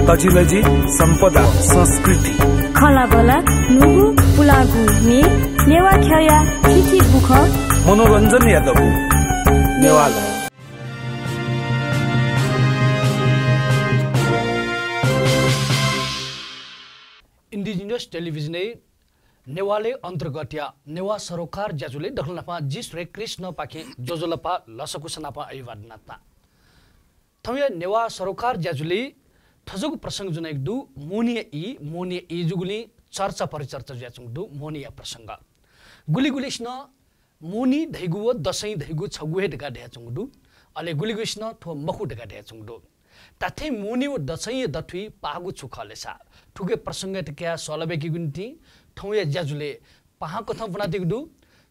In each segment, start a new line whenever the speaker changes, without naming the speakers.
तजिलजी सम्पदा संस्कृति
खलाबला नुगु पुलागु मे नेवा ख्या खिखि बुख
मनोरञ्जन यादव नेवाला
इंडिजिनियस टेलिभिजन नेवाले अंतर्गत या नेवा सरोकार ज्याजुले दखलनापा जी श्री कृष्ण पाखे जोजोलपा लसकुसनापा अभिवादनात्मा थौया नेवा सरोकार ज्याजुले थजोग प्रसंग जुन एक दु मोनिया ई जुगुली चर्चा परिचर्चा ज्याचुङ दु मोनिया प्रसंग गुलिगुलिस्न मोनी धैगु दशैं धैगु छगुहे ढका ढ्याचुङ दु अले गुलिगुलिस्न थो मखु ढका ढ्याचुङ दु ताथे मोनी व दशैं दथुई पागु छुखलेसा ठुके प्रसंग टक्या सलबेकी गुन्ती ठौया ज्याजुले पहा कथा बनाते दु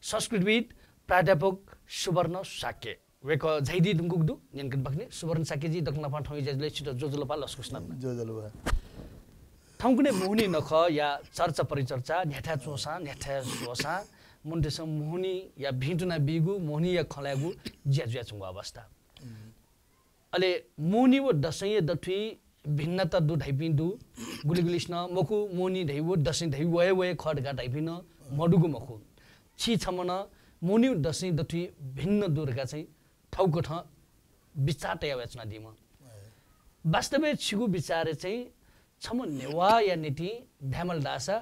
संस्कृतविद प्राध्यापक सुवर्ण शाक्य वेक झैदी दुंगुक दु नेनकन बक्ने सुवर्ण शाक्य जी दक्ना पा ठौया ज्याजुले छिटो जोजोलपा लसकुस्ना
जोजोलपा
ठौकुने मोहनी नख या चर्चा परिचर्चा न्याठा चोसा न्याठा सोसा मुन्टेस मोहनी या भिटुना बिगु मोहनी या खलागु ज्याजुयाचुङ अवस्था अले मोनी व दशैं दथुई भिन्नता दु ढाइपिन्दु गुलिगुलिस्न मखु मोनी ढैवो दशैं ढै वय वय खडगा ढाइपिन मडुगु मखु छि छमन मोनी दशैं दथुई भिन्न दुर्गा चाहिँ ठौको ठ विचार तया वेचना दिम वास्तवमे छिगु विचार चाहिँ छम नेवा या नीति ढ्यामल दासा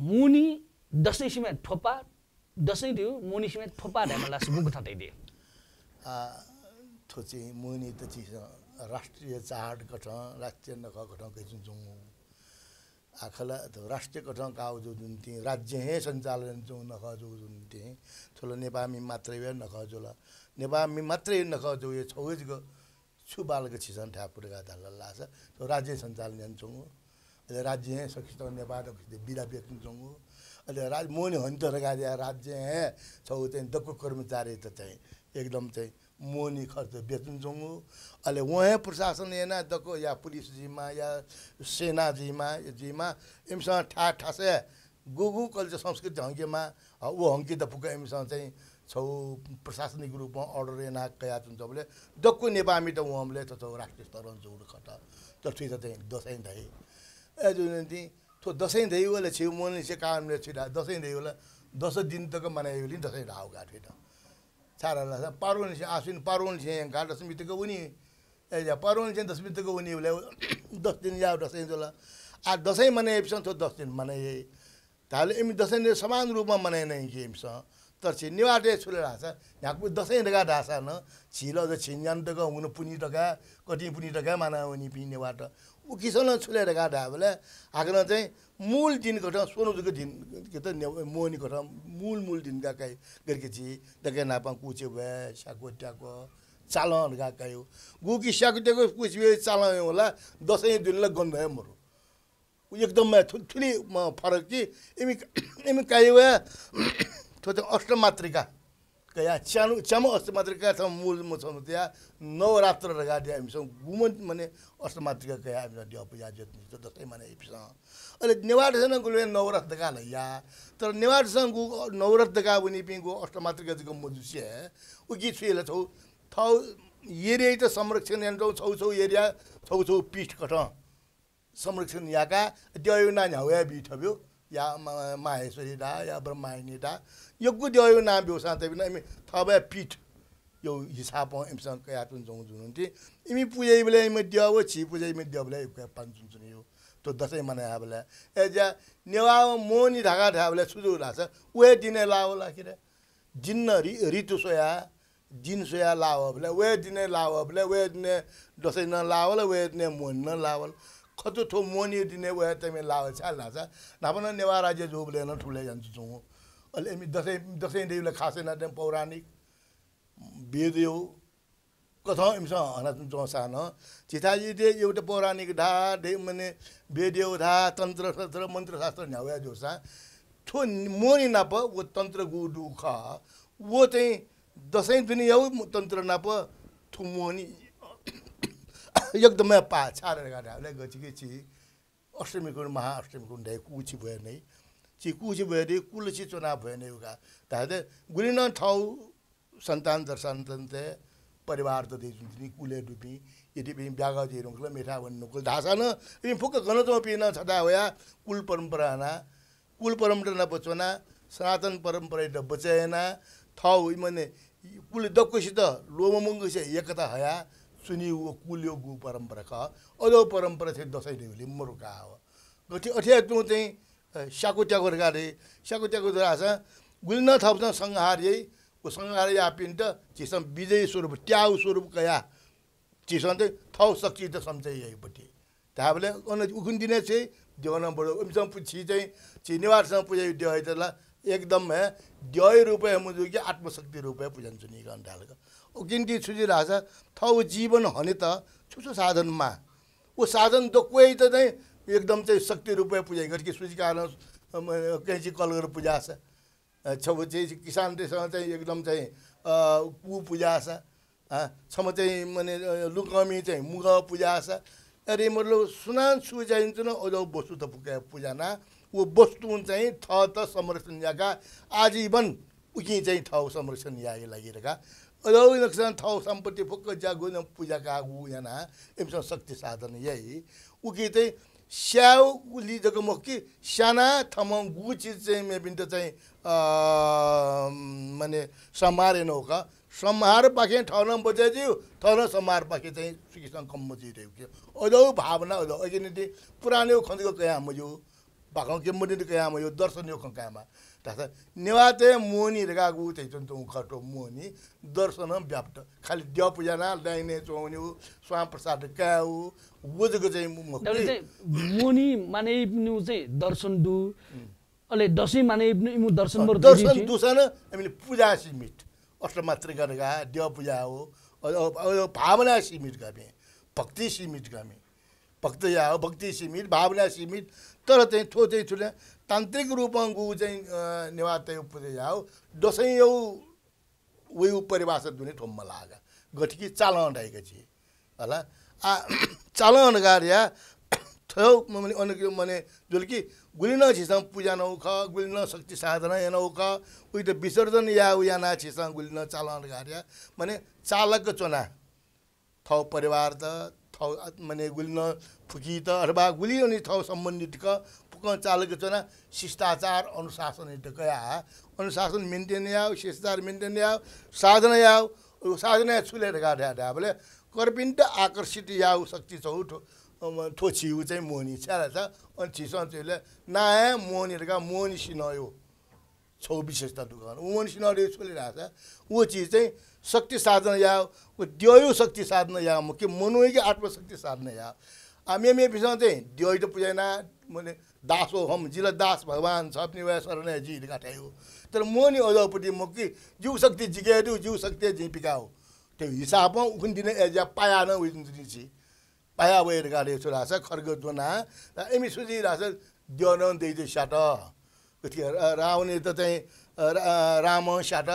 मोनी दशैं सिमे ठोपा दशैं दिउ मोनी सिमे ठोपा ढ्यामल दासा गुगु ठतै दे
थोची मोनी त चिस राष्ट्रिय चाड कठ राष्ट्रिय नख कठ कैचुङ जुङ आखला त राष्ट्रिय कठ काउ जो जुन ति राज्य हे सञ्चालन जुङ नख जो जुन ति थोल नेपामी मात्रै वे नख जोल नेपामी मात्रै नख जो ये छौज ग छुबाल ग छिसन ठापुर गा दल लास तो राज्य सञ्चालन जुङ अले राज्य हे सखित नेपाल ग बिरा व्यक्ति जुङ अले राज मोनी हन्त रगा राज्य हे छौ चाहिँ दक्को कर्मचारी त चाहिँ एकदम चाहिँ मोनी खर्च बेचुन जोंगु अले वहे प्रशासन एना दको या पुलिस जिमा या सेना जिमा इमसा ठा ठासे गुगु कल्चर संस्कृति हंकेमा वो हंकी द पुका इमसा चाहिँ छौ प्रशासनिक रूपमा अर्डर एना कया जुन जबले दको नेपामी त वहमले त राष्ट्रिय स्तरमा जोड खट त थुइ त चाहिँ दशैं धै ए जुन ति तो दशैं धै वाला छिउ मोनी से कामले छिदा दशैं धै वाला 10 दिन तक मनायो लिन दशैं राव गाठे त चारला पारुन से आसिन पारुन से गाड दशमी तक उनी ए जा पारुन से दशमी तक उनी ले 10 दिन या दशैं जोला आ दशैं मने एप्सन तो 10 दिन मने ताले एम दशैं ने समान रूपमा मनाइ नै गेम्स तर छि निवाटे छुले राछ याको दशैं दगा ढासा न छिलो ज छिन्यान तक हुन पुनी टका कति पुनी टका माना उनी पिने वाट उ किसन छुले दगा ढाबले आगन चाहिँ मूल दिन कठ सोनु जुको दिन के त मोनी कठ मूल दिन का काई करके छि दके नापा कुचे भए साकोट्याको चालन गा कायो गुकी साकोट्याको कुचे चालन होला दशैं दिनले गन्ध है मरु एकदम ठुली फरक कि एमी कायो तो अष्टमात्रिका कया चामो अष्टमात्रिका त मूल मछनु त्या नवरात्र रगा दिया हमसँग गुमन माने अष्टमात्रिका कया हम दिया पूजा जति त दशैं माने इप्स अले नेवारसँग गुले नवरात्र दगा लया तर नेवारसँग नवरात्र दगा बनि पिङको अष्टमात्रिका जको मजुसे उगी छुले छौ थौ एरिया त संरक्षण यान्डौ छौ एरिया छौ पीठ कठ संरक्षण याका त्यो ना न्याउ बिठब्यो या माहेश्वरी डा या ब्रह्मायणी डा योगु दियो ना बेउसा त बिना इमी थबे पीठ यो हिसाब इमसँग कया तुन जङ जुनुन्ति इमी पूजै बेले इमी दियो छि पूजै इमी दियो बेले पान्छुन जुनियो तो दशैं मनाया बेले ए जा नेवा मोनी ढाका ढाबले सुजु लाछ वे दिने लाओ लाखिरे जिन्न ऋतु सोया दिन सोया लाओ बेले वे दिने लाओ बेले वे दिने दशैं न लाओ वे दिने मोन न लाओ खतो थो मोनी दिने वे तमे लाओ छ लाछ नापन नेवा राज्य जोबले न ठुले जान्छु छु अले एमी दशैं देउले खासै न पौराणिक वेदयो कथा इमसा हनातन जोसा न चिताजी दे एउटा पौराणिक ढा दे मने वेदयो ढा तन्त्र शास्त्र मन्त्र शास्त्र न्याउया जोसा थो मोनी नाप वो तन्त्र गुडु ख वो चाहिँ दशैं दुनिया तन्त्र नाप थु मोनी एकदमै पा छाडेर गाडाले गचिके छि अष्टमीको महाअष्टमीको ढै कुछि भयो नै छि कुछि भयो दे कुलछि चुनाव भयो नै उगा तादे गुलिन ठाउ सन्तान दर्शन तन्ते परिवार त दे जुन कुले डुपी यदि पनि ब्यागा जेरो कुल मेठा भन्नु कुल ढासा न इ फुक गन त पिन छदा होया कुल परम्परा न बचना सनातन परम्परा द बचेना थाउ मने कुल दक्कसित लोममुंग से एकता हया सुनि वो कुल्यो गु परम्परा का अदो परम्परा थे दसैँ देउले मरुका हो गति अठ्या तु चाहिँ शाकुट्याको गाडे शाकुट्याको द्वारा गुल्न थप्न संहार यही वो संहार या पिन्ट चिसम विजय स्वरूप ट्याउ स्वरूप कया चिसन चाहिँ थौ सक्ति त सम्झै यहीपट्टि ताबले अन उकुन दिने चाहिँ देवन बडो उमसम पुछि चाहिँ चिनिवारसँग पूजा दिय तला एकदम है द्वय रुपये मुझे कि आत्मशक्ति रुपये पूजन चुनी गन ढालको ओ गिन्ती छुजी राजा थौ जीवन हने त छुछु साधनमा वो साधन त कोही त चाहिँ एकदम चाहिँ शक्ति रुपये पूजा गरकी सुजी कारण कैची कल गरेर पूजा छ छब चाहिँ किसान देशसँग चाहिँ एकदम चाहिँ कु पूजा छ छम चाहिँ माने लुकमी चाहिँ मुग पूजा छ अरे मतलब सुनान सु चाहिन्छ न अझ वस्तु त पूजा ना वो वस्तु चाहिँ थ त संरक्षण याका आजीवन उकी चाहिँ ठाउँ संरक्षण यागे लागिरहेका अझौ नक्सान ठाउँ सम्पत्ति फुक्क जागो न पूजाका आगु याना एमसँग शक्ति साधन यही उकी चाहिँ स्याउ उली जगमकी साना थम गु चिज चाहिँ मेबिन्त चाहिँ माने समारेन हो का संहार पाखे ठाउँ बजाइदियो ठाउँ संहार पाखे चाहिँ श्रीकृष्ण कम जिरहेको अझौ भावना अझौ अघि पुरानो खन्देको कहाँ मजो बाखौँ के मुनि कहाँ मयो दर्शन यो कहाँमा तासा नेवाते मोनी रेगा गु चाहिँ त खटो मोनी दर्शन व्याप्त खाली देव पूजा ना लाइने चौन्यु स्वाम प्रसाद काउ वजको चाहिँ
मोनी माने इब्नु चाहिँ दर्शन दु अले दशैं माने इब्नु दर्शन बर
दर्शन दुसन हामीले पूजा सीमित अष्टमात्र गरेका देव पूजा हो भावना सीमित गर्ने भक्ति सीमित गर्ने भक्त या भक्ति सीमित भावना सीमित तर चाहिँ थो चाहिँ ठुला तान्त्रिक रूपमा गु चाहिँ नेवाते पूजा हो दशैं यो उयो परिभाषा दुने ठोम्मा लागा गठकी चालन ढाइका छि होला आ चालन गार्या थौ मने अनके मने जुलकी गुलिन छिसम पूजा नौ ख गुलिन शक्ति साधना यनौ ख उइ त विसर्जन या उयाना छिसम गुलिन चालन गार्या माने चालक चोना थौ परिवार त थौ माने गुलिन फुकी त अथवा गुली अनि थौ सम्बन्धित क फुक चालक चोना शिष्टाचार अनुशासन त कया अनुशासन मेन्टेन या शिष्टाचार मेन्टेन या साधना छुलेर गाड्या ढाबले करपिन्ट आकर्षित या शक्ति चौठ थोछिउ चाहिँ मोनी छ्याला छ अनि छिसन चाहिँ नाया मोनीहरुका मोनी सिनयो छौ विशेषता दुकान मोनी सिनयो छुलिरहेछ वो चीज चाहिँ शक्ति साधना या वो द्वयो शक्ति साधना या मुख्य मनोय के आत्मशक्ति साधना या आमे पिछा चाहिँ द्वय त पूजना माने दासो हम जिला दास भगवान छप्ने वा शरण जी काटायो तर मोनी अझपट्टि मुख्य जीव शक्ति जिगेदु जीव शक्ति जिपिकाओ त्यो हिसाबमा उखुन दिने एजा पाया न उइन दिछि पाया वेर गाडे छोराछ खर्ग दोना एमी सुजी राछ द्योन देइदे साट कति रावणे त चाहिँ राम साट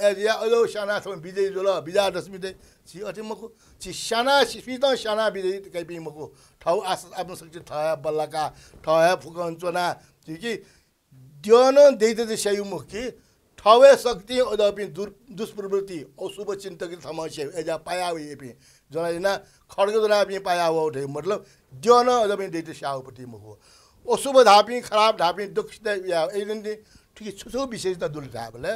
एजा अलो साना छ विजय जोल विजयादशमी दे छि अटिमको छि साना सित साना विजय कैपि मको ठाउ आफ्नो शक्ति थया बल्लाका थया फुकन चोना कि द्योन देइदे सयु मुखी ठावे शक्ति अदपि दुष्प्रवृत्ति अशुभ चिन्तक समस्या एजा पाया वेपि जनाइना खड्ग जना पनि पाया हो मतलब द्योन अदपि देइदे साउपट्टि मको अशुभ धापि खराब धापि दुख या एजन ठीक छुछो विशेषता दुल धाबले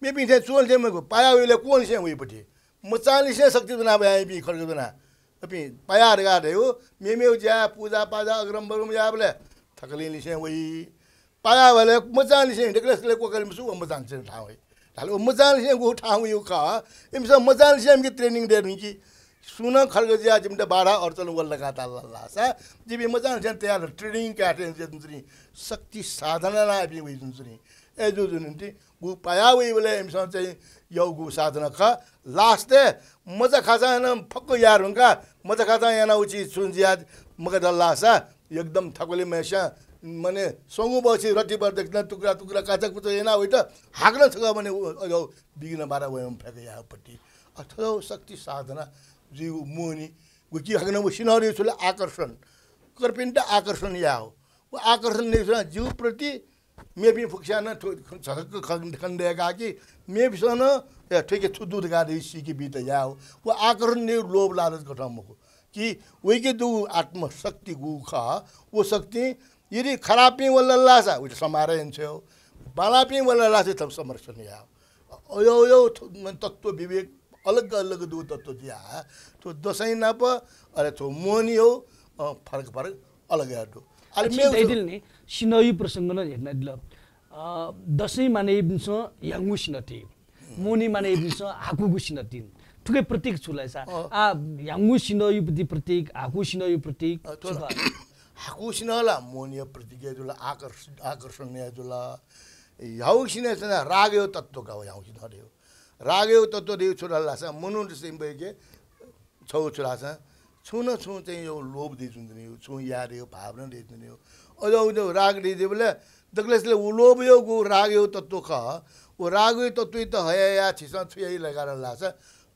मे पिथे चोल जे मको पाया वेले कोन से वेपट्टि मचाली से शक्ति जना भए पि खड्ग जना अपि पाया गाडे हो मेमेउ ज्या पूजा पाजा अग्रम बरुम याबले थकलिली से वही पाया वाले मचाली से डेक्लेसले कोकल मुसु मचान से ठाउ है हालो मचाली से गो ठाउ यो का इमस मचाली से हमके ट्रेनिंग दे रही की सुना खर्ग ज्या जिमते बाडा अर्चन वल लगाता लासा जिबी मचान से तयार ट्रेनिंग काटे जुनसुनी शक्ति साधना ना भी वही जुनसुनी ए जुनती गु पाया वही वाले इमस चाहिँ यो गु साधना का लास्ट मजा खाजा न फक्क यार हुनका मजा खाजा याना उची सुनजिया मग दल्लासा एकदम थकले मेशा माने संगु बसी रटी पर देख्न टुक्रा टुक्रा काचा कुचा एना होइ त हाक्न छ भने अझ बिगिन बारा वयम फेक यापट्टि अथवा शक्ति साधना जीव मोनी गुकी हाक्न वो सिनहरु छले आकर्षण करपिन्ट आकर्षण या हो वो आकर्षण ने जीव प्रति मेबी फुक्साना झक खण्डेका कि मेबिसन या ठेके छुदु गाडी सिकी बित याओ वो आकर्षण ने लोभ लालच गठमको कि वही दु आत्मशक्ति गु ख वो शक्ति यदि खराबी वल्ला लासा उठ समारे छौ बालापी वल्ला लासे तब समर्शन या यो तत्व विवेक अलग अलग दु तत्व दिया तो दसैँ नप अरे तो मोनी हो फरक अलग याडो
अले मे नि सिनई प्रसंग न हेर्न दिल दसैँ माने बिन्छ याङु सिनति मोनी माने बिन्छ हाकुगु सिनति ठुकै प्रतीक छुलाइसा याङु सिनई प्रतीक हाकु सिनई प्रतीक
हाकु सिनला मोनी प्रतीक जुला आकर्षण जुला याउ सिने रागयो तत्व का याउ सिनले रागयो तत्व देउ छुलासा मनु सिम्बे के छौ छुलासा छुन छु चाहिँ यो लोभ दि जुन्दनी छु यारे भावना दि जुन्दनी अजो राग दि बोले दक्लेसले उ लोभ यो गु राग यो तत्व ख वो राग यो तत्व त हया या छिसा छुयै लगार लाछ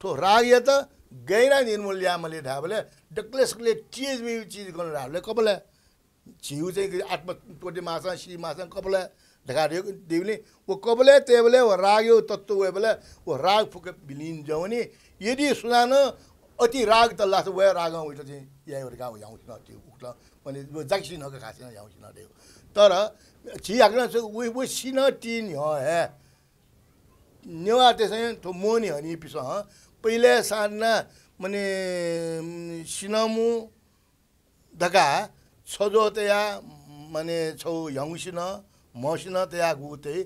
तो राग या त गैरा निर्मूल या मले ढाबले दक्लेसले चीज गर्न राले कबले छिउ चाहिँ आत्म टोटे मासा सी मासा कबले ढगारियो देवले वो कबले तेबले वो राग यो तत्व वे बोले वो राग फुके बिलिन जवनी यदि सुनान अति राग त लास वे राग उठ चाहिँ यावर गाउँ याउँछ न त्यो उठ भने जाक्सी नका खासिन याउँछ न देउ तर छि हाक्न वो सिन टिन हे नेवा त्यसै तो मोनी हनी पिस पहिले साना माने सिनमु दगा छजो तया माने छौ याउँसिन मसिन तया गुते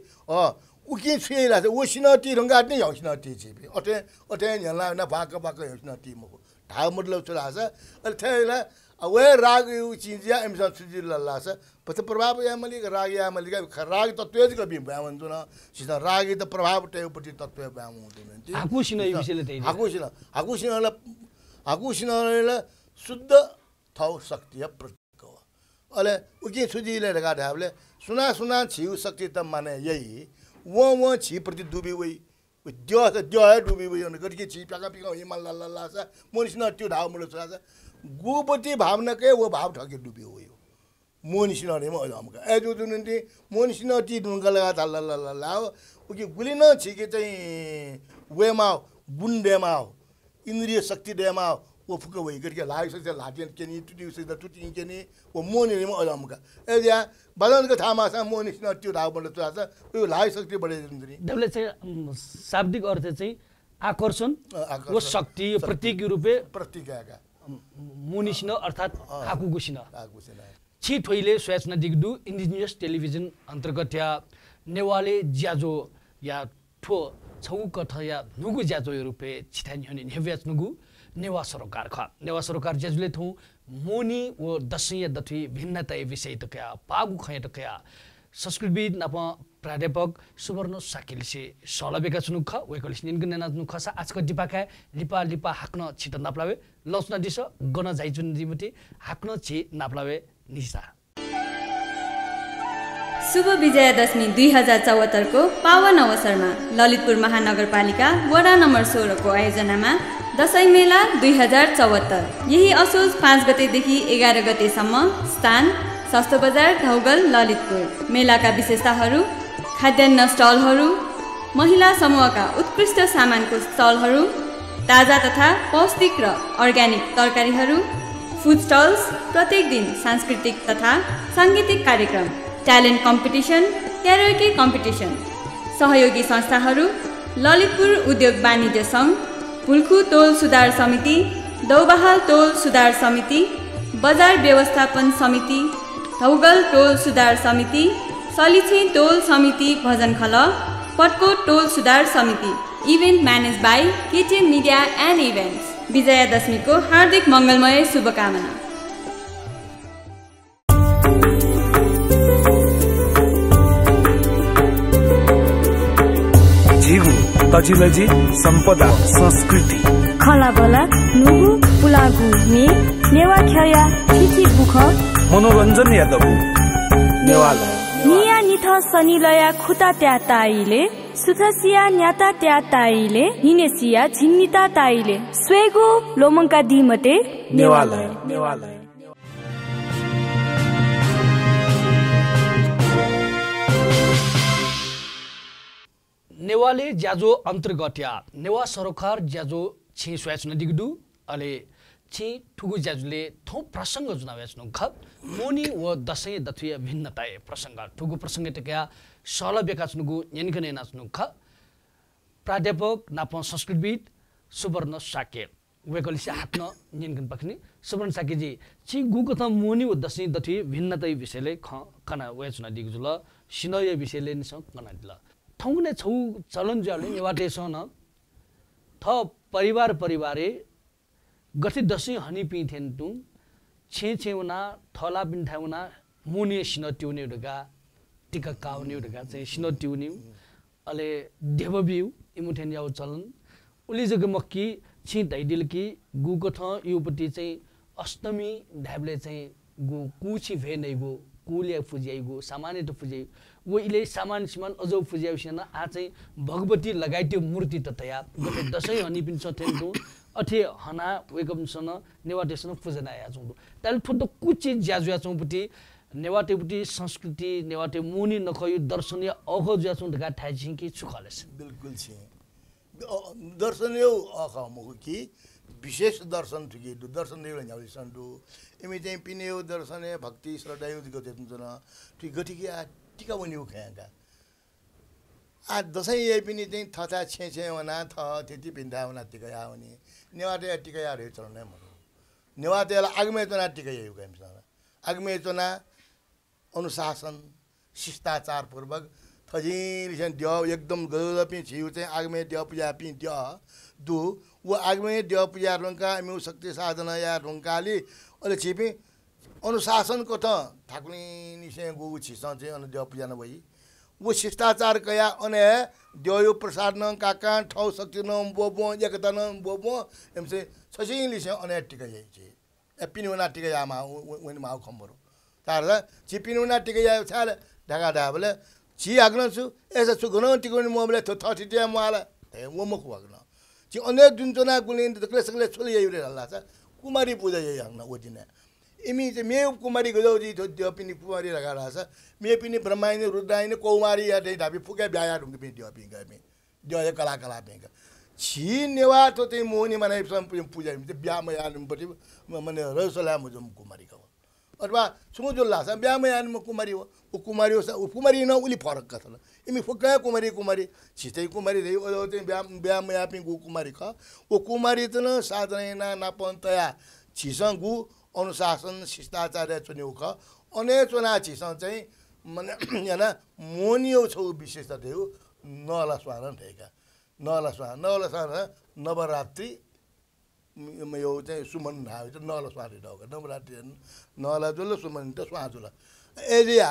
उकि छुइला वो सिन टी रंगा नि याउँसिन टी छिबे अटे यला न भाक याउँसिन टी मको ढा मतलब चलाछ अले थैला वे राग चिजिया एमसा सुजिला लाछ पछि प्रभाव या मलिक राग या मलिक राग तत्व ज कबि ब्यावन जुन सिधा राग त प्रभाव टेपटी तत्व ब्यावन हुँदैन
हाकुसिन यो विषयले त्यही
हाकुसिनले शुद्ध थौ शक्ति प्रतीक हो अले उकि सुजिले लगा ढाबले सुना छिउ शक्ति त माने यही वो छि प्रति डुबी वई द्यो डुबी वई न गटकी छि पाका पिका हिमाल लासा मोनिसिन त्यो ढाउ मुलो छ गुपति भावना के वो भाव ठके डुबी हो मोनिसिन ने म हमका ए जो जुनति मोनिसिन ति ढुंगा लगा ला उकि गुलिन छिके चाहिँ वेमा बुन्डेमा इन्द्रिय शक्ति देमा वो फुक वई गटके लाइ सक्छ लाटेन केनी टुटी केनी वो मोनि ने म हमका ए या बदन का थामा सा मोनिसिन त्यो ढाउ मुलो छ यो लाइ शक्ति बढे जुन्दरी
दबले चाहिँ शाब्दिक अर्थ चाहिँ आकर्षण वो शक्ति प्रतीक रूपे
प्रतीकका
मुनिसिन अर्थात हाकुगुसिन छि ठोइले स्वयं दिग्दु इन्डिजिनियस टेलिभिजन अन्तर्गत या नेवाले ज्याजो या ठो छौ कथ या नुगु ज्याजो रूपे छिथानि हनि नेव्याच नुगु नेवा सरोकार ख नेवा सरोकार ज्याजुले थौ मोनी वो दसैँ या दथि भिन्नता विषय त क्या पागु खय त क्या संस्कृतविद नप प्राध्यापक सुवर्ण शाक्यले सलबेका छुनुख वेकलिस निनगनेना नुखसा आजको दिपाका लिपा हाक्न छिट नाप्लावे लस्न दिस गन जाइजुन दिमति हाक्न छि नाप्लावे निसा
शुभ विजयादशमी 2074 को पावन अवसरमा ललितपुर महानगरपालिका वडा नम्बर 16 को आयोजनामा दशैं मेला 2074 यही असोज 5 गतेदेखि 11 गतेसम्म स्थान सस्तो बजार धौगल ललितपुर मेलाका विशेषताहरू खाद्यान्न स्टलहरू महिला समूहका उत्कृष्ट सामानको स्टलहरू ताजा तथा पौष्टिक र अर्ग्यानिक तरकारीहरू फुड स्टल्स प्रत्येक दिन सांस्कृतिक तथा साङ्गीतिक कार्यक्रम ट्यालेन्ट कम्पिटिसन क्यारोके कम्पिटिसन सहयोगी संस्थाहरू ललितपुर उद्योग वाणिज्य सङ्घ पुल्खु तोल सुधार समिति दौबहाल तोल सुधार समिति बजार व्यवस्थापन समिति धौगल टोल सुधार समिति सलिछि टोल समिति भजनखल पटको टोल सुधार समिति event manage by KTN media and events विजयादशमीको हार्दिक मङ्गलमय शुभकामना
तजिलजी सम्पदा संस्कृति
खलाबला नुगु पुलागु ने नेवा खया थिथि बुख
मनोरञ्जन यादव नेवाला
निया निथ सनिलया खुता त्या ताइले सुथसिया न्याता त्या ताइले निनेसिया झिन्निता ताइले स्वेगु लोमंका दिमते नेवाला
नेवाले ज्याजो अन्तर्गत्या नेवा सरोकार ज्याजो छि स्वाचन दिगदु अले छि ठुगु ज्याजुले थौ प्रसंग जुनावेच्नु ख मोनी व दशै दथुय भिन्नताए प्रसंग ठुगु प्रसंग टक्या सल बेकाच्नुगु नेनकने नाच्नु ख प्राध्यापक नाप संस्कृतविद सुवर्ण शाक्य वेकलिसे हात्न नेनकन पखनी सुवर्ण शाक्य जी छि गुको त मोनी व दशै दथुय भिन्नताए विषयले ख कना वेच्न दिगजुल सिनय विषयले निस कना दिल ठौने छौ चलन ज्याले नेवाटे सन थ परिवारे गति दशै हनी पिथेन तु छेउना थला बिन्ठाउना मुनि सिन ट्युने ढगा टिका काउने ढगा चाहिँ सिन ट्युने अले देवबिउ इमुथेन याउ चलन उली जग मक्की छि दैदिलकी गुको थ युपति चाहिँ अष्टमी ढाबले चाहिँ गु कुछि भे नैगो कुले फुजियाइगो सामान्य त फुजियाइ वो इले सामान्य सिमान अजौ फुजियाउसिन आ चाहिँ भगवती लगाइत्यो मूर्ति त तया गते दशै हनी पिन छथेन तु अथे हना वेकमसन नेवाटेसन फुजना या छौं ताल फुट कुछि ज्याजुया छौंपुटी नेवाटेपुटी संस्कृति नेवाटे मुनि नखयु दर्शनीय अघ ज्या छौं ढका ठाइ छिंकी छुखलेस
बिल्कुल छि दर्शनीय अघ मु कि विशेष दर्शन थुकी दर्शन देउ न्याउ सन्दु इमे चाहिँ पिनेउ दर्शनीय भक्ति श्रद्धायु दिको तेतुन थि गठि कि टिका वनिउ खयाका आ दशै ये पनि चाहिँ थथा छे वना थ त्यति पिन्धा वना टिका आउने नेवाटे टिका या रे चलन म नेवाटेला आगमे तना टिका यु गइमस आगमे तना अनुशासन शिष्टाचार पूर्वक थजिल छन दियो एकदम गलपि छिउ चाहिँ आगमे दियो पूजा पि दियो दु वो आगमे दियो पूजा रंका इमु शक्ति साधना या रंकाली अले छिपि अनुशासन को त ठाकुनी निसे गु छिस चाहिँ अन दियो पूजा न भई वो शिष्टाचार कया अने देव प्रसाद न काका ठौ शक्ति न बोबो एकता न बोबो एमसे ससिन लिसे अने टिका यइ छि एपिनुना टिका यामा वन माउ खम्बरो तार चिपिनुना टिका या छाले ढाका ढाबले छि आग्न छु एसा छु गनो टिकोनि मोबले थ थिटिया माला ए वो मखु आग्न छि अने दुनजना गुलिन तकले सकले छोले यइ हल्ला छ कुमारी पूजा यइ आग्न ओदिने इमी चाहिँ मे कुमारी गजौजी दियो पनि कुमारी लगारा छ मे पनि ब्रह्माइनी रुद्राइनी कौमारी या दे धाबी फुके ब्याया ढुङ्गे पनि दियो पिङ गए दियो कला पिङ छि नेवा त चाहिँ मोहनी मनाइ पूजा चाहिँ ब्यामा यानुपट्टि माने रसला मुजम कुमारी को अथवा सुमुजुल्ला छ ब्यामा यानु कुमारी हो उ कुमारी न उली फरक कथन इमी फुका कुमारी छितै कुमारी दै ओ चाहिँ ब्यामा यापि गु कुमारी ख ओ कुमारी त न साधना नापन्तया छिसंगु अनुशासन शिष्टाचार चुन्यौ ख अने चुना छिसं चाहिँ माने याना मोनियो छौ विशेषता देउ नला स्वारण थेका नला स्वारण नवरात्रि यो चाहिँ सुमन हाउ चाहिँ नला स्वारी ढक नवरात्रि नला जुल सुमन त स्वाजुल एरिया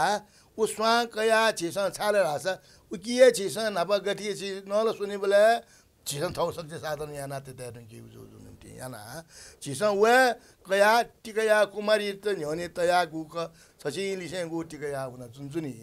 उ स्वा कया छिसं छाले राछ उ किए छिसं नापा गठी छि नला सुनि बले छिसं थौ सक्छ साधन याना त त्यहाँ के उजो याना छिसं वे कया टिकया कुमारी त न्योने तया गुक छछि लिसे गु टिकया हुन जुनजुनी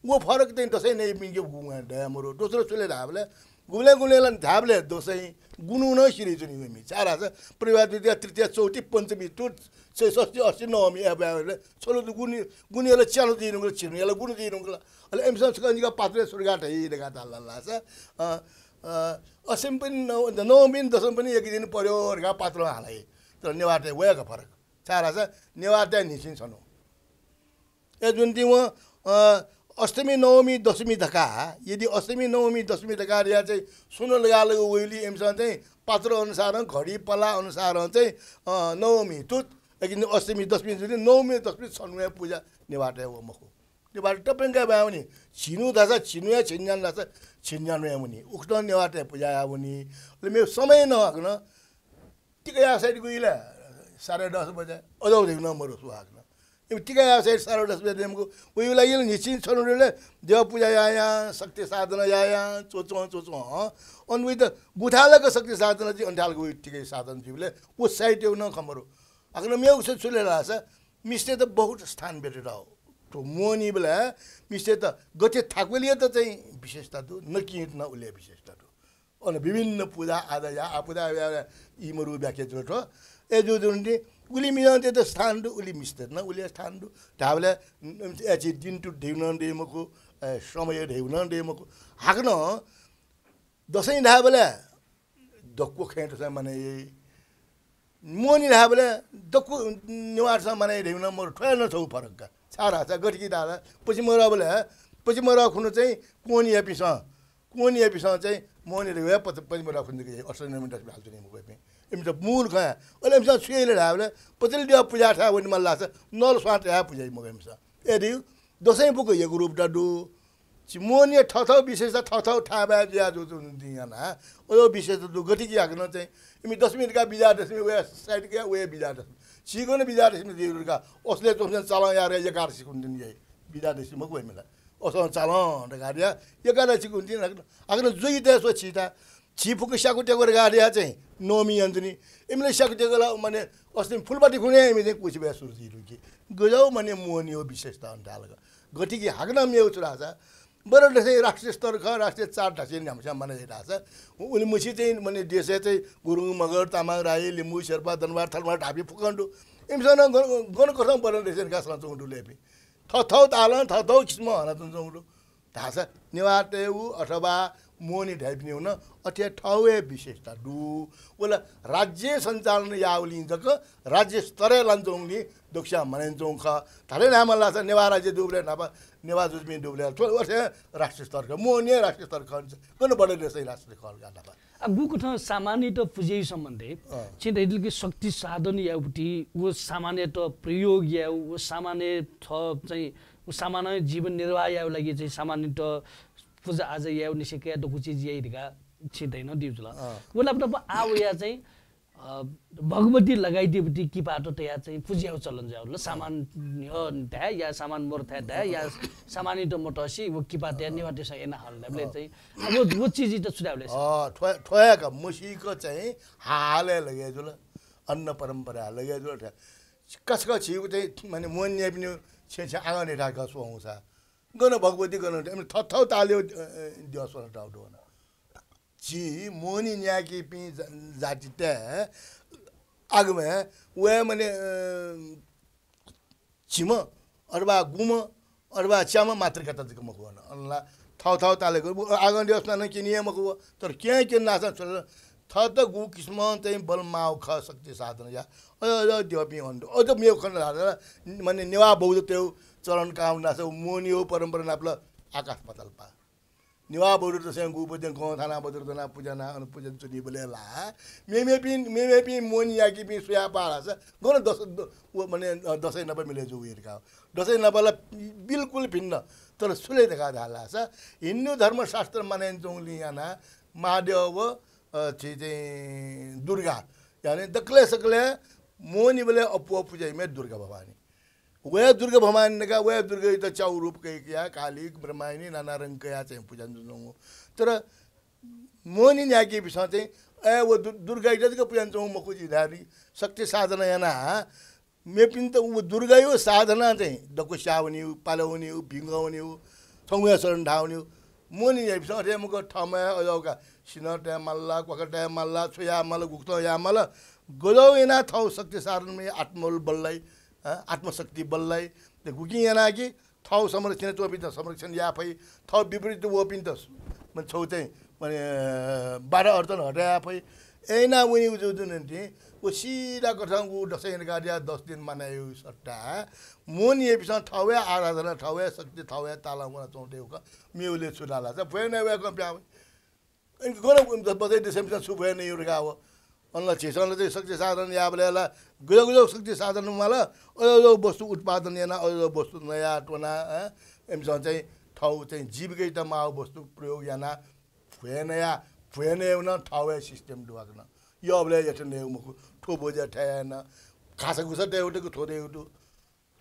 वो फरक चाहिँ दसै नै मिगे गुङा दयामरो दोस्रो चुले धाबले गुलेलन धाबले दसै गुनु न सिरि जुनी मिमि चारा छ परिवार द्वितीय तृतीय चौथी पञ्चमी टुट 60 80 नवमी एबाले छोलो गुनीले च्यालो दिनुगले छिनुले गुनु दिनुगले अले एमसन छकनिका पात्रे सुरगाट है देगा दल्ला छ असिम पनि नवमी दशम पनि एक दिन पर्यो गा पात्र हालै तर नेवाटे वयाको फरक चारा छ नेवाटे निसिन छनु ए जुन ती व अष्टमी नवमी दशमी धका यदि अष्टमी नवमी दशमी धका या चाहिँ सुनो लगाले ओइली एमसन चाहिँ पात्र अनुसार घडी पला अनुसार चाहिँ नवमी तुत लेकिन अष्टमी दशमी जुन नवमी दशमी छनुया पूजा नेवाटे व मखु नेवाटे टपेंगा बाउनी छिनु दासा छिनुया छिन्जान दासा छिन्जान यामुनी उक्त नेवाटे पूजा यामुनी ले मे समय नहक्न टिका साइड गइला 10:30 बजे अजौ देख्न मरो सुहाग्न टिका साइड 10:30 बजे देमको उयो लागि निश्चित छनुले देव पूजा आया शक्ति साधना आया चोचो अन त गुठालको शक्ति साधना चाहिँ अन्ठालको टिकै साधन जीवले उ साइड न खमरो अग्न मेउ से छुले राछ मिस्टे त बहुत स्थान भेटेर हो तो मोनी बेला मिस्टे त गते थाक्वेलिए त चाहिँ विशेषता दु नकिट न उले विशेषता दु अन विभिन्न पूजा आदा या आपुदा इमरु व्याख्या जोटो ए जो जुन्डी उली मिजान्ते त स्थान दु उली मिस्टे न उले स्थान दु ढाबले एची दिन टु दिन देमको समय ढेउन डेमको हाक्न दसैँ ढा बेला दक्को खेट छ माने मोनी ढा बेला दक्को निवार छ माने ढेउन मोर ठोया न छौ फरक का छारा छ गटकी दादा पछि मरा बेला पछि मरा खुनु चाहिँ कोनी एपिस चाहिँ मोनी रे पछि मरा खुनु के 88 मिनेट हाल्छु नि मको पे एम त मूल खया ओले एम सुइले ढा बेला पछि दिया पूजा था वनि मल्ला छ नल स्वाट या पूजा मको एम छ एदि दसैँ पुको यो ग्रुप डाडु मोनी ठथौ विशेष ठथौ ठाबा ज्या जो दियाना ओ विशेष दु गति कि आग्न चाहिँ इमी 10 मिनेट का बिजा दसमी वे साइड के वे बिजा दसमी छिगो ने बिजा दसमी दिरु का ओसले तुमसे चला यार ये कार सिकुन दिन ये बिजा दसमी मको एमला ओसन चला द गाडिया ये कार सिकुन दिन आग्न जोइ देसो छिटा छिफुको साकुटे गरे गाडिया चाहिँ नोमी अन्तनी इमले साकुटे गला माने अस्ति फुलबाटी खुने इमी चाहिँ कुछि बे सुरजी रुकी गजाउ माने मोनी हो विशेषता अन्डालगा गति कि हाग्न मेउ चुरा छ बरु चाहिँ राष्ट्रिय स्तर ख राष्ट्रिय चार ढाँचे हाम्रो माने रहेछ उनी मुसी चाहिँ माने देशे चाहिँ गुरुङ मगर तामाङ राई लिम्बू शेर्पा दनवार थलमार ढापी फुकन्डु इमसँग गन कसम पर्ने रहेछ गासमा चौँडु लेपी थथौ तालन थथौ किस्म हना चौँडु ढाँचा नेवाटेउ अथवा मोनी ढाइपिने हुन अठ्या ठाउँ विशेषता डु ओला राज्य सञ्चालन याउलिन्छ राज्य स्तरै लान्छौँली दोक्सा मनाइन्छौँ ख थाले नाम लाग्छ नेवा राज्य दुब्ले नापा नेवा जुजमी दुब्ले राष्ट्रिय स्तरका मोनी राष्ट्रिय स्तर खन्छ कुन बडे देशै राष्ट्रिय खल गाडा
गुको ठ सामान्य त पुजे सम्बन्धे छिदैल कि शक्ति साधन याउटी वो सामान्य त प्रयोग या वो सामान्य थ चाहिँ सामान्य जीवन निर्वाह याउ लागि चाहिँ सामान्य त पूजा आज याउ निसेके त कुछि जियाइदिका छिदैन दिउजुला बोला अब आउ या चाहिँ भगवती लगाइदिएपछि कि पाटो त या चाहिँ पूज्याउ चलन जाउ ल सामान्य धा या सामान मोर था धा या सामान्य त मोटसी वो कि पाटे निवाटे स एना हलले चाहिँ अब वो चीज त छुडाउले
ठोयाका मुसीको चाहिँ हाले लगे जुल अन्न परम्परा लगे जुल कसको छिउ चाहिँ माने मोन्या पनि छे आगने ढाका सोउँछ गन भगवती गन थथौ ताल्यो दिवस डाउट हो जी मोनी न्याकी पी जाति ते आगमे वे माने छिम अरबा गुम अरबा च्याम मात्र कता दिक मको न अल्ला थौ तालेको आगन दिवस न किनिए मको तर के नासा थ त गु किस्म चाहिँ बल माउ ख शक्ति साधन या दिवपी हन्डो अझ मेउ खन माने नेवा बौद्ध त्यो चरण काम नास मोनी हो परम्परा नाप्ल आकाश पाताल पा निवा बरु त सें गु बदन को थाना बदर तना पूजना अन पूजन चुनी बलेला मेमे मोनी याकी पि सुया पाला छ गन दस वो माने दसैँ नप मिले जो उयर का दसैँ नपला बिल्कुल भिन्न तर सुले देखा जाला छ हिन्दू धर्मशास्त्र माने जोंली याना महादेव चाहिँ दुर्गा यानी दक्ले सकले मोनी बले अपो पूजा में दुर्गा भवानी वे दुर्गा भवानी का वे दुर्गा त चाउ रूप के किया काली ब्रह्मायनी नाना रंग के या चाहिँ पूजन जुनु तर मोनी न्याकी बिसा चाहिँ ए वो दुर्गा जतिको पूजन चौ मकुजी धारी शक्ति साधना याना मे पिन त वो दुर्गा यो साधना चाहिँ दको सावनी पालौनी भिंगौनी छौया शरण ढाउनी मोनी न्याकी बिसा रे मको ठमा अजौका सिनटे मल्ला कोकटे मल्ला छुया मल्ला गुक्तो या मल्ला गजौ एना थौ शक्ति साधन में आत्मबल बललाई आत्मशक्ति बललाई ते गुकी याना कि थौ संरक्षण चोपिन संरक्षण या फै थौ विपरीत वोपिन त मन छौ चाहिँ माने 12 अर्थन हटाया फै एना उनी जुजुनन्ति ओ सिधा कठङ उ दसैँ गाडिया 10 दिन मनायो सट्टा मोनी एपिसन थौया आराधना थौया शक्ति थौया तालामा चौटेउ क मेउले छुडाला छ फेन वेको प्याउ इन गोन बदै दिसम सुभे नै उर्गा हो अनला छेसनले चाहिँ शक्ति साधन याबलेला गुजो शक्ति साधन मला अयो वस्तु उत्पादन याना अयो वस्तु नयाँ टोना एमसँग चाहिँ ठाउँ चाहिँ जीविकै त माउ वस्तु प्रयोग याना फुएनया न ठाउँ सिस्टम दुवाक्न यो अबले यटने मुखु ठोबो जा ठयान खासा गुसा देउटेको थोदे उटु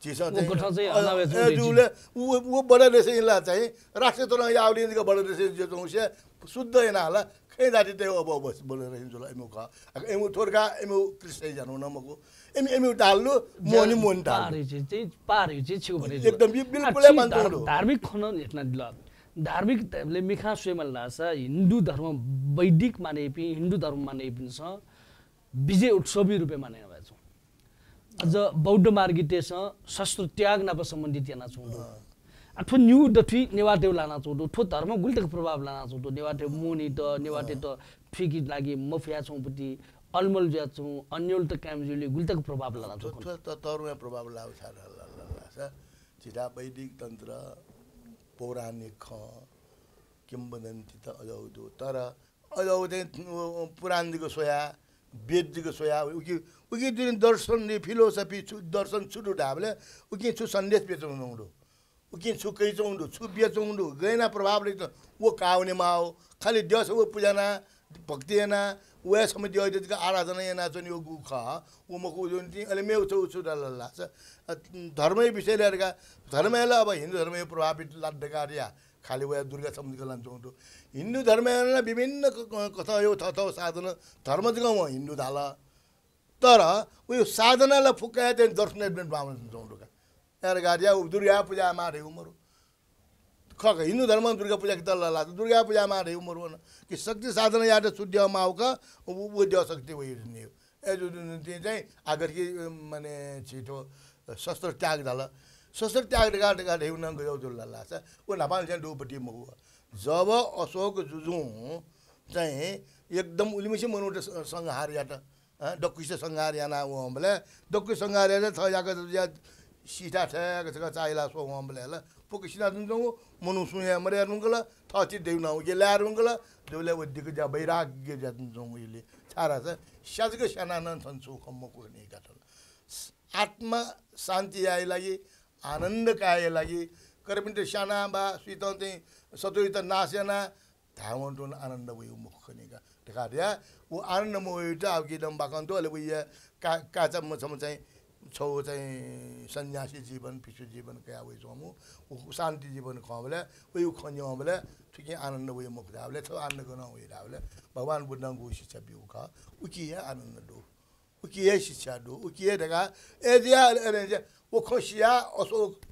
छेसन चाहिँ जुले वो बडा देशै ला चाहिँ राष्ट्र तर याउलिनको बडा देशै जो चौसे शुद्ध यानाला खै जाति त्यो अब बस बोलेर हिजोला एमु का एमु थोरका एमु कृष्ण जानु न मको एमु डाल्नु मोनी मोन डाल्नु
चाहिँ पार चाहिँ छु भने
एकदम बिल्कुलै मान्नु
धार्मिक खन हेर्न ल धार्मिकले मिखा स्वयमल लाछ हिन्दू धर्म वैदिक माने पि हिन्दू धर्म माने पनि छ विजय उत्सवी रुपे माने भएछ अझ बौद्ध मार्गितेस शस्त्र त्याग नाप सम्बन्धित याना छु अथवा न्यू दथि नेवाटे लाना चोदो थो धर्म गुल्तको प्रभाव लाना चोदो नेवाटे मुनि त नेवाटे त फिकी लागि मफिया छौपति अलमल ज्या छौ अन्यल त कामजुले गुल्तको प्रभाव लाना चोदो
त तरुमा प्रभाव लाउ छ चिरा वैदिक तन्त्र पौराणिक ख किम्बदन्ती त अजाउदो तर अजाउदे पुराणदिको सोया वेददिको सोया उकी दिन दर्शन फिलोसफी दर्शन छुटु ढाबले उकी छु सन्देश बेचौँडो उकी छु कैचौँडो छु बेचौँडो गैना प्रभावले त वो काउने माओ खाली देश वो पूजना भक्ति एना वे समिति अहिलेको आराधना एना चाहिँ यो गुख ऊ मको जुन चाहिँ अहिले मेउ छु डल्ला छ धर्मै विषय लिएरका धर्मलाई अब हिन्दू धर्मले प्रभावित लाड्डकारिया खाली वे दुर्गा समितिको लान्छौँ हिन्दू धर्मलाई विभिन्न कथा यो थथौ साधना धर्म चाहिँ हिन्दू धाल तर उयो साधनालाई फुकाए त्यहाँ दर्शन बाहुन यार गाडिया दुर्गा पूजामा रे उमरो हिन्दू धर्म दुर्गा पूजा कि तल्ला लाग्छ दुर्गा पूजामा रे उमरो कि शक्ति साधना याद शुद्ध माउका वो देव शक्ति वही नहीं ए जो चाहिँ अगर कि माने छिटो शस्त्र त्याग झाला शस्त्र त्याग गाड हेउन गयो जुल्ला लाग्छ वो नेपाल चाहिँ डुपट्टि मगु जब अशोक जुजु चाहिँ एकदम उलिमिसे मनोट संहार यात डक्कुसे संहार याना वो हमले डक्कु संहार याले थ याका सीता ठ्याक चाहिला सो हमले ल पोकिसिना जुन मनु सुया मरे रुंगला थति देउना उगे ल्यार रुंगला देउले वदिको जा वैराग्य जन जोले छारा छ सजको सनानन सन्सु खम्मको नि गाटल आत्मा शान्ति आइ लागि आनन्द काय लागि करपिन्ट साना बा सुत चाहिँ सतुरित नासेना धावन्टुन आनन्द भयो मुख निका देखादिया वो आनन्द मोइटा अब किदम बाकन्तो अले बुया काचा मछम चाहिँ छौ चाहिँ सन्यासी जीवन पिछु जीवन क्या वही छमु शान्ति जीवन खबले उयो खन्यो हमले ठिकै आनन्द भयो मुख धावले छ आनन्द गर्न उयो धावले भगवान बुद्धको शिक्षा बिउ ख उकिए आनन्द दो उकिए शिक्षा दो उकिए ढका ए दिया वो खसिया अशोक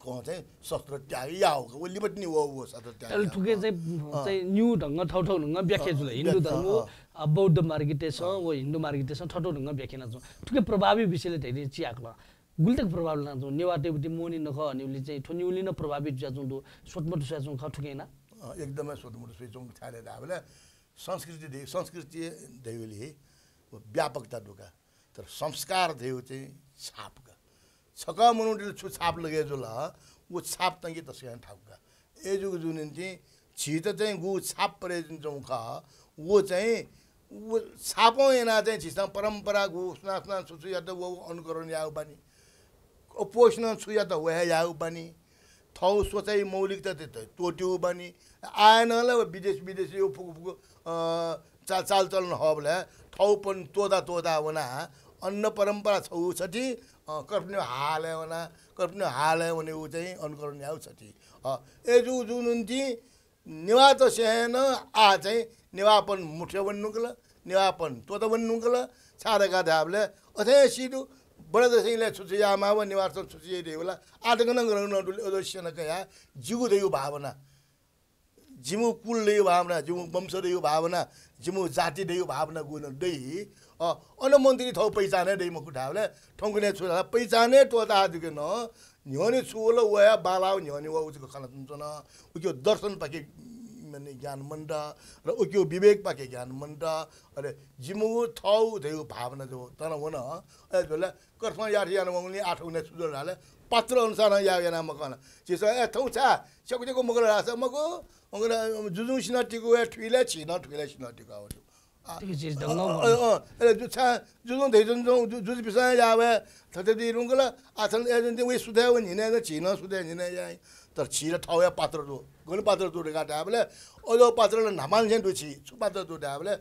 चाहिँ शस्त्र त्याग याउ वो लिबटनी वो शस्त्र त्याग
अहिले ठुके चाहिँ न्यू ढंग ठौ ढंग व्याख्या जुल हिन्दू धर्म बौद्ध मार्गिटेस वो हिन्दू मार्गिटेस ठौ ढंग व्याख्या छ ठुके प्रभावी विषयले धेरै चियाक्ला गुल्तक प्रभाव लान्छ नेवाटेबुटी मोनि नख अनिउली चाहिँ ठुनिउली न प्रभावित जाजुं दो सोटमट सोचुं ख ठुकेना
एकदमै सोटमट सोचुं थाले दाबले संस्कृति देउली व्यापकता दुका तर संस्कार देउ चाहिँ छापका छका मनुटिल छु छाप लगे जुला वो छाप तंगी तस्यान ठाउका ए जुग जुन चाहिँ छित चाहिँ गु छाप परे जुन चौका वो चाहिँ वो छापो एना चाहिँ छिसा परम्परा गु स्नान सुसु या त वो अनुकरण याउ बनी अपोषण छु या त वह याउ बनी थौ सोचाइ मौलिकता त टोट्यु बनी आएन ल विदेशी यो फुकु चाल चलन हबले थौ पन तोदा वना अन्न परम्परा छौ छटी कर्पन्य हाले वना कर्पन्य हाले वने उ चाहिँ अनुकरण याउ छटी ए जुन नेवा त सेन आ चाहिँ नेवापन मुठ्य बन्नुकला नेवापन तोता बन्नुकला छाडका धाबले अथे सिडु बडा दसैले छुछियामा व निवास छुछिए देउला आदगन गरन अदर्शन कया जिगु देउ भावना जिमु कुल देउ भावना जिमु वंश देउ भावना जिमु जाति देउ भावना गुण देइ अनमन्त्री थौ पहिचाने देइ मकु ढावले ठंगुने छुला पहिचाने तोता दिगन न्योनी छुलो वया बालाउ न्योनी व उजको खाना तुमचन उक्यो दर्शन पाके माने ज्ञान मण्ड र उक्यो विवेक पाके ज्ञान मण्ड अरे जिमु थौ देउ भावना जो तन हुन ए जोला कर्फमा यार मंगली आठौने सुजल हाले पत्र अनुसार या याना मकन चिस ए थौ छा सकुजेको मगर रास मको मगर जुजु सिनटिको ए ठुइले छिन ठुइले सिनटिको आउ
त्यो चीज ढंग
ए जुछा जुजु देजन जुजु बिसा यावे थते दिरुंगला आथन एजन वे सुधे व निने छिन सुधे निने या तर छिर ठाउया पात्र दो गन पात्र दो गाटा आबले ओजो पात्रले नामान छे दुछि छु पात्र दो आबले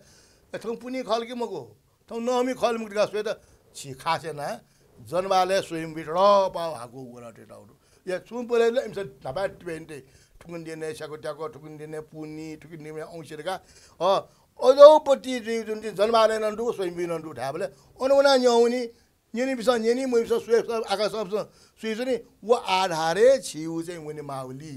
थौ पुनी खलकी मको थौ नमी खल मुटका स्वेत छि खासेना जनवाले स्वयं बिटड पा हाको गुराटे टाउडु या छु परेले इमस नाबा 20 ठुकुन दिने सकोट्याको ठुकुन दिने पुनी ठुकुन दिने औंसिरका ओजो पटी जुन जनवाले नन्दु स्वयं बिनन्दु ढाबले अनवना न्याउनी यनी बिसा यनी म बिसा स्वे आका सब स्वेजनी वो आधारे छिउ चाहिँ मुनि माउली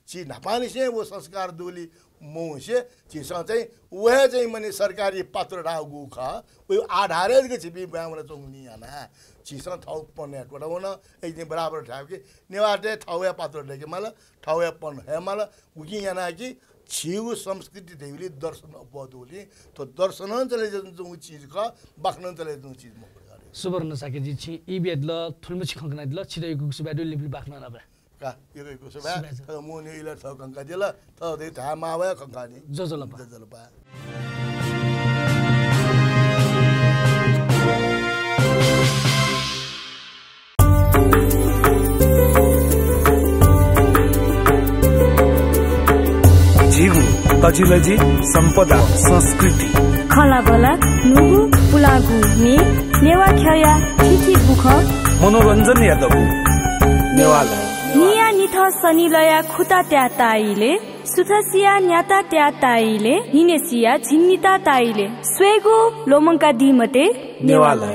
छि नेपाली से वो संस्कार दोली मोसे छि चाहिँ वह चाहिँ मने सरकारी पत्र डागु खा वो आधारे के छि बि बामरा चंगनी आना छि स थाउ पने कोडाउन एकदम बराबर ठाउ कि नेवाटे थाउया पत्र लेके मला थाउया पन हे मला उकी याना कि छिउ संस्कृति देउली दर्शन अपदोली तो दर्शन चले जो चीज का बखन चले जो चीज म
सुवर्ण साकेजी छि ई बेदल थुलमुछि खंकना दिल छिदैको सुबादु लिपि बाख्न नबे
का यो सुबा त मोनि इला छ खंका दिल त दे था मावा खंकानी जजलपा
जीगु तजिलजी सम्पदा संस्कृति
खला बला नुगु पुलागु ने नेवा खया ठिठी बुख
मनोरञ्जन यादव नेवाला
निया निथ सनिलया खुता त्या ताइले सुथसिया न्याता त्या ताइले हिनेसिया झिन्निता ताइले स्वेगु लोमंका दिमते
नेवाला